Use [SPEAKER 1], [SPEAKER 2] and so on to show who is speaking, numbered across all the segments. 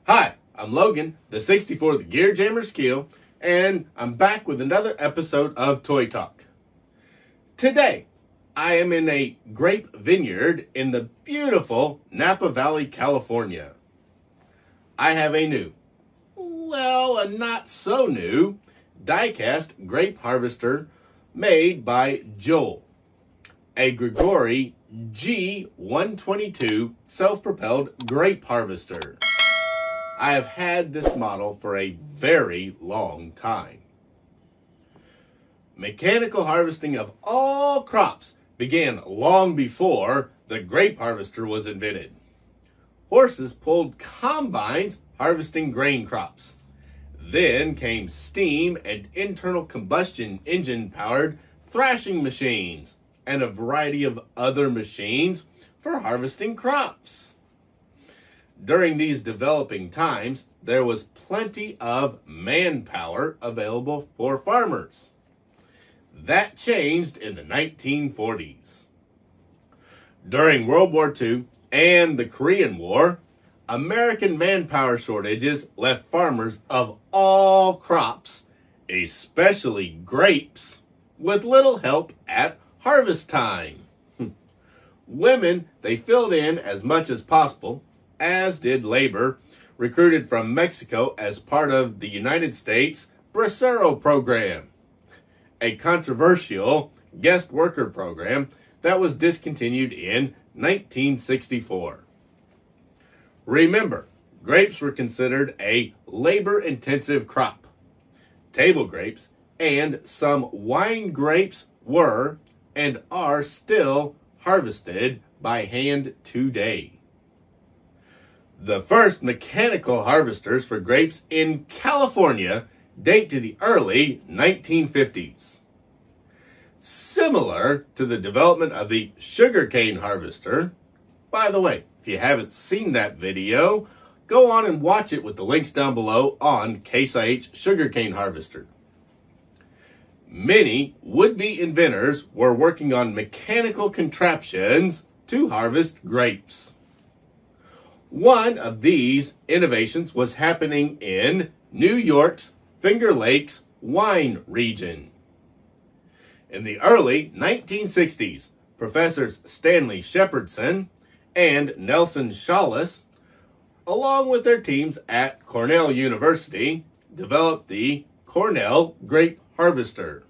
[SPEAKER 1] Hi, I'm Logan, the 64th Gear Jammer Skill, and I'm back with another episode of Toy Talk. Today, I am in a grape vineyard in the beautiful Napa Valley, California. I have a new, a not so new, die-cast grape harvester made by Joel, a Gregoire G122 self-propelled grape harvester. I have had this model for a very long time. Mechanical harvesting of all crops began long before the grape harvester was invented. Horses pulled combines harvesting grain crops. Then came steam and internal combustion engine powered thrashing machines and a variety of other machines for harvesting crops. During these developing times, there was plenty of manpower available for farmers. That changed in the 1940s. During World War II and the Korean War, American manpower shortages left farmers of all crops, especially grapes, with little help at harvest time. Women, they filled in as much as possible, as did labor recruited from Mexico as part of the United States Bracero program, a controversial guest worker program that was discontinued in 1964. Remember, grapes were considered a labor-intensive crop. Table grapes and some wine grapes were and are still harvested by hand today. The first mechanical harvesters for grapes in California date to the early 1950s. Similar to the development of the sugarcane harvester. By the way, if you haven't seen that video, go on and watch it with the links down below on Case IH sugarcane harvester. Many would-be inventors were working on mechanical contraptions to harvest grapes. One of these innovations was happening in New York's Finger Lakes wine region. In the early 1960s, Professors Stanley Shepherdson and Nelson Shawless, along with their teams at Cornell University, developed the Cornell Grape Harvester,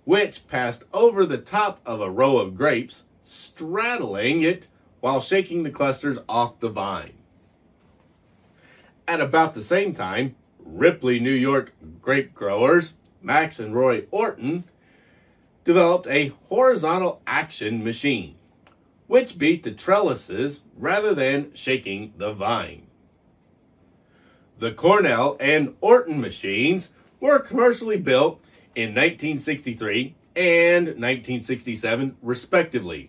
[SPEAKER 1] which passed over the top of a row of grapes, straddling it while shaking the clusters off the vine. At about the same time, Ripley, New York grape growers, Max and Roy Orton, developed a horizontal action machine, which beat the trellises rather than shaking the vine. The Cornell and Orton machines were commercially built in 1963 and 1967, respectively.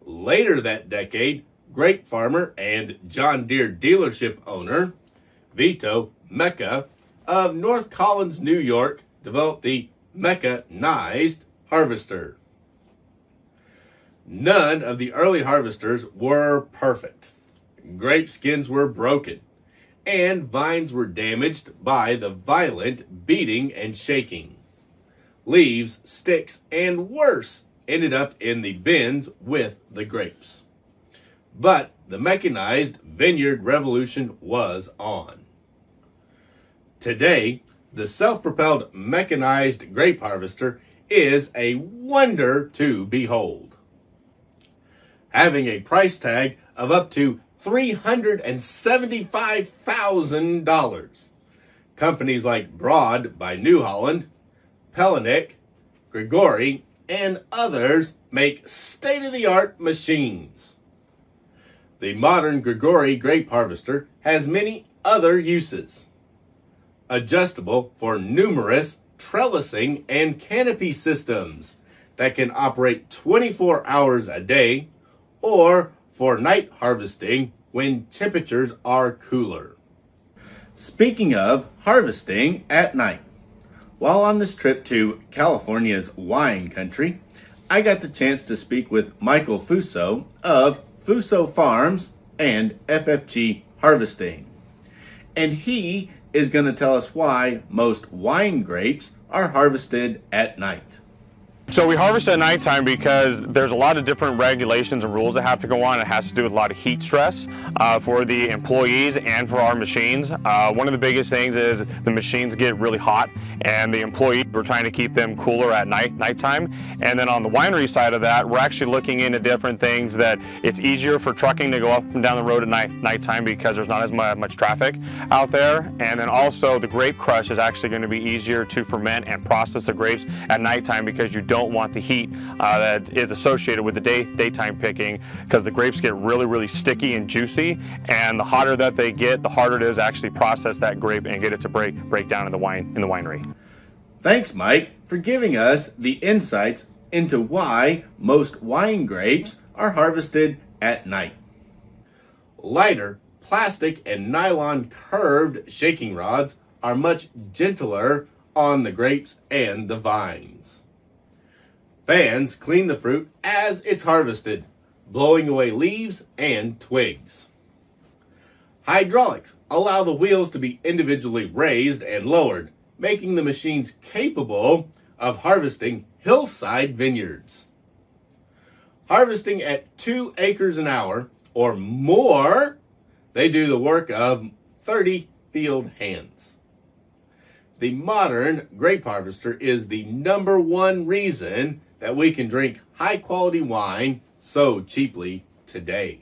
[SPEAKER 1] Later that decade, grape farmer and John Deere dealership owner, Vito Mecca of North Collins, New York, developed the mechanized harvester. None of the early harvesters were perfect. Grape skins were broken, and vines were damaged by the violent beating and shaking. Leaves, sticks, and worse ended up in the bins with the grapes. But the mechanized vineyard revolution was on. Today, the self-propelled mechanized grape harvester is a wonder to behold. Having a price tag of up to $375,000, companies like Broad by New Holland, Pelanic, Gregoire, and others make state-of-the-art machines. The modern Gregoire grape harvester has many other uses. Adjustable for numerous trellising and canopy systems that can operate 24 hours a day, or for night harvesting when temperatures are cooler. Speaking of harvesting at night, while on this trip to California's wine country, I got the chance to speak with Michael Fuso of Fuso Farms and FFG Harvesting. and he is going to tell us why most wine grapes are harvested at night.
[SPEAKER 2] So we harvest at nighttime because there's a lot of different regulations and rules that have to go on. It has to do with a lot of heat stress for the employees and for our machines. One of the biggest things is the machines get really hot, and the employees, we're trying to keep them cooler at nighttime. And then on the winery side of that, we're actually looking into different things that it's easier for trucking to go up and down the road at nighttime because there's not as much traffic out there. And then also the grape crush is actually going to be easier to ferment and process the grapes at nighttime because you don't want the heat that is associated with the daytime picking, because the grapes get really sticky and juicy, and the hotter that they get, the harder it is to actually process that grape and get it to break down in the winery.
[SPEAKER 1] Thanks, Mike, for giving us the insights into why most wine grapes are harvested at night. Lighter plastic and nylon curved shaking rods are much gentler on the grapes and the vines. Fans clean the fruit as it's harvested, blowing away leaves and twigs. Hydraulics allow the wheels to be individually raised and lowered, making the machines capable of harvesting hillside vineyards. Harvesting at 2 acres an hour or more, they do the work of 30 field hands. The modern grape harvester is the #1 reason that we can drink high-quality wine so cheaply today.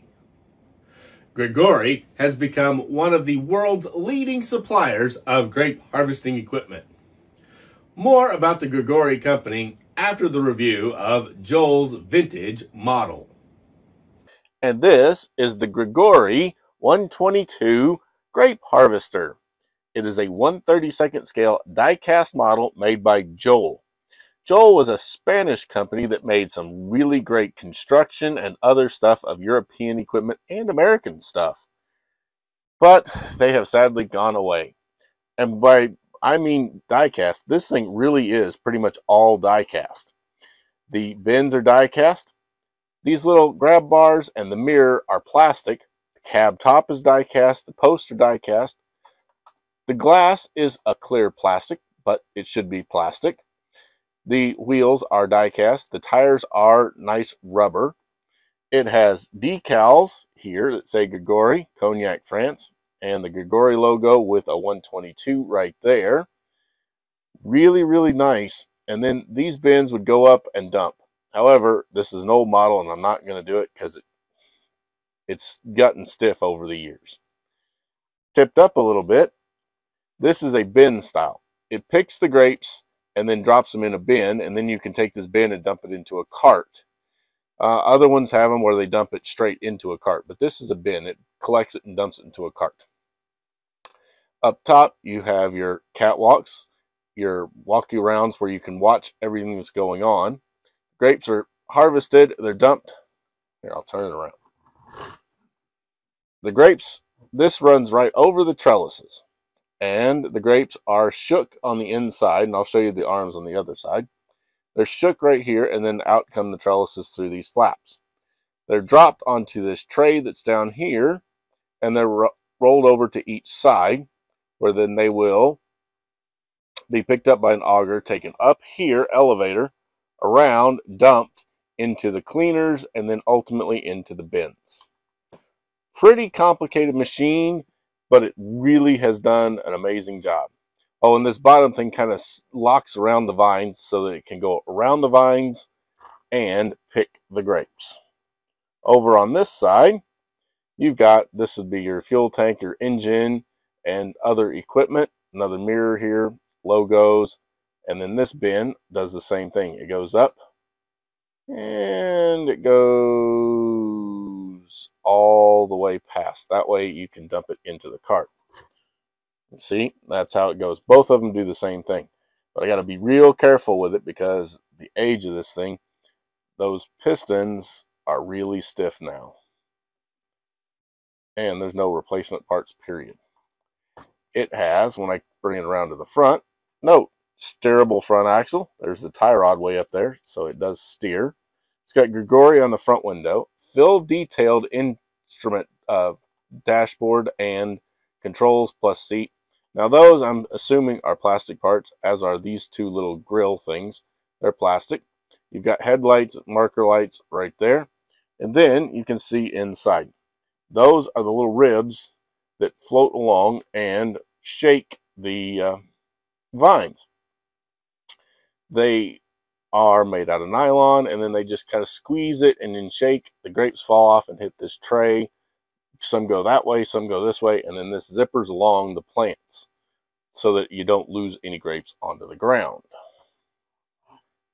[SPEAKER 1] Gregoire has become one of the world's leading suppliers of grape harvesting equipment. More about the Gregoire company after the review of Joel's vintage model.
[SPEAKER 3] And this is the Gregoire 122 Grape Harvester. It is a 1/32 scale die-cast model made by Joel. Joel was a Spanish company that made some really great construction and other stuff of European equipment and American stuff. But they have sadly gone away. And by I mean die-cast, this thing really is pretty much all die-cast. The bins are die-cast. These little grab bars and the mirror are plastic. The cab top is die-cast. The posts are die-cast. The glass is a clear plastic, but it should be plastic. The wheels are die-cast. The tires are nice rubber. It has decals here that say Gregoire, Cognac, France, and the Gregoire logo with a 122 right there. Really nice. And then these bins would go up and dump. However, this is an old model, and I'm not going to do it because it's gotten stiff over the years. Tipped up a little bit. This is a bin style. It picks the grapes and then drops them in a bin, and then you can take this bin and dump it into a cart. Other ones have them where they dump it straight into a cart, but this is a bin. It collects it and dumps it into a cart. Up top, you have your catwalks, your walkie-arounds where you can watch everything that's going on. Grapes are harvested, they're dumped. Here, I'll turn it around. The grapes, this runs right over the trellises. And the grapes are shook on the inside, and I'll show you the arms on the other side. They're shook right here, and then out come the trellises through these flaps. They're dropped onto this tray that's down here, and they're rolled over to each side, where then they will be picked up by an auger, taken up here, elevator, around, dumped into the cleaners, and then ultimately into the bins. Pretty complicated machine, but it really has done an amazing job. Oh, and this bottom thing kind of locks around the vines so that it can go around the vines and pick the grapes. Over on this side, you've got, this would be your fuel tank, your engine, and other equipment. Another mirror here, logos, and then this bin does the same thing. It goes up, and it goes all the way past. That way you can dump it into the cart. See, that's how it goes. Both of them do the same thing. But I got to be real careful with it because the age of this thing, those pistons are really stiff now. And there's no replacement parts, period. It has, when I bring it around to the front, note, steerable front axle. There's the tie rod way up there, so it does steer. It's got Gregoire on the front window, full detailed instrument dashboard and controls plus seat. Now those, I'm assuming, are plastic parts, as are these two little grill things. They're plastic. You've got headlights, marker lights right there. And then you can see inside. Those are the little ribs that float along and shake the vines. They are made out of nylon, and then they just kind of squeeze it and then shake. The grapes fall off and hit this tray. Some go that way, some go this way, and then this zippers along the plants so that you don't lose any grapes onto the ground.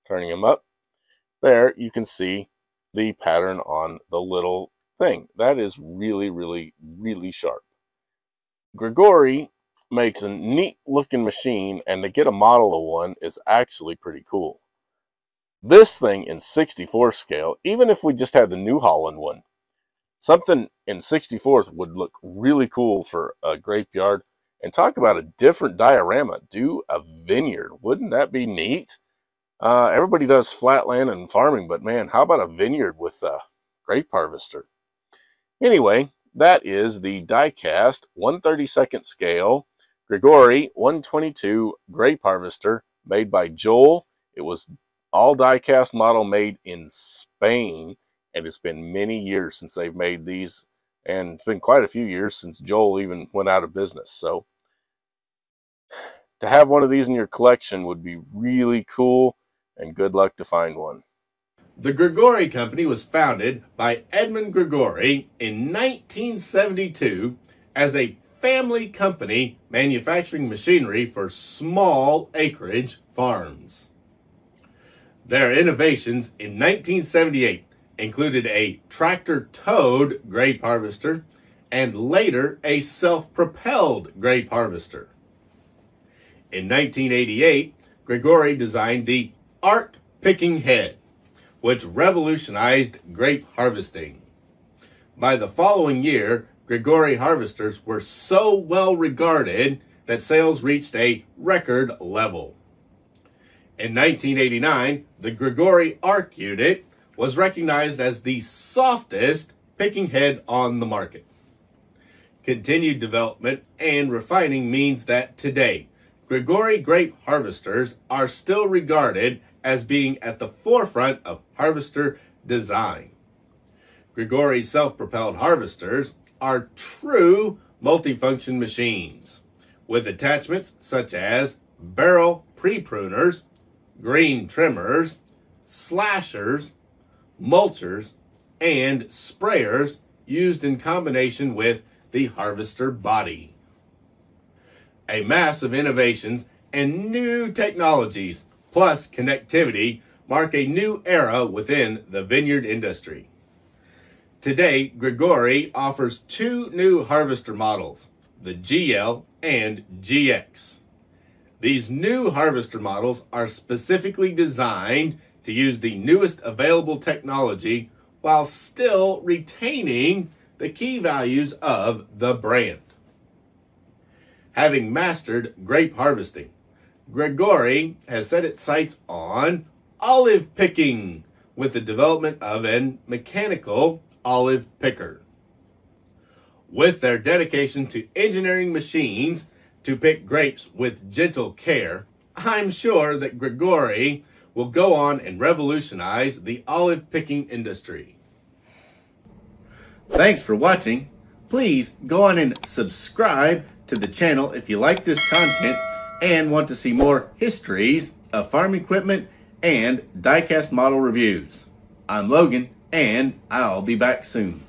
[SPEAKER 3] Turning them up, there you can see the pattern on the little thing. That is really, really, really sharp. Gregoire makes a neat looking machine, and to get a model of one is actually pretty cool. This thing in 64 scale, even if we just had the New Holland one, something in 64th would look really cool for a grape yard. And talk about a different diorama. Do a vineyard. Wouldn't that be neat? Everybody does flatland and farming, but man, how about a vineyard with a grape harvester? Anyway, that is the die-cast 1/32 scale Gregoire 122 grape harvester made by Joel. It was all die-cast model made in Spain, and it's been many years since they've made these, and it's been quite a few years since Joel even went out of business. So to have one of these in your collection would be really cool, and good luck to find one.
[SPEAKER 1] The Gregoire Company was founded by Edmund Gregoire in 1972 as a family company manufacturing machinery for small acreage farms. Their innovations in 1978 included a tractor-towed grape harvester and later a self-propelled grape harvester. In 1988, Gregoire designed the arc picking head, which revolutionized grape harvesting. By the following year, Gregoire harvesters were so well regarded that sales reached a record level. In 1989, the Gregoire Arc unit was recognized as the softest picking head on the market. Continued development and refining means that today, Gregoire grape harvesters are still regarded as being at the forefront of harvester design. Gregoire self-propelled harvesters are true multifunction machines with attachments such as barrel pre-pruners, green trimmers, slashers, mulchers, and sprayers used in combination with the harvester body. A mass of innovations and new technologies plus connectivity mark a new era within the vineyard industry. Today, Gregoire offers two new harvester models, the GL and GX. These new harvester models are specifically designed to use the newest available technology while still retaining the key values of the brand. Having mastered grape harvesting, Gregoire has set its sights on olive picking with the development of a mechanical olive picker. With their dedication to engineering machines to pick grapes with gentle care, I'm sure that Gregoire will go on and revolutionize the olive picking industry. Thanks for watching. Please go on and subscribe to the channel if you like this content and want to see more histories of farm equipment and die-cast model reviews. I'm Logan, and I'll be back soon.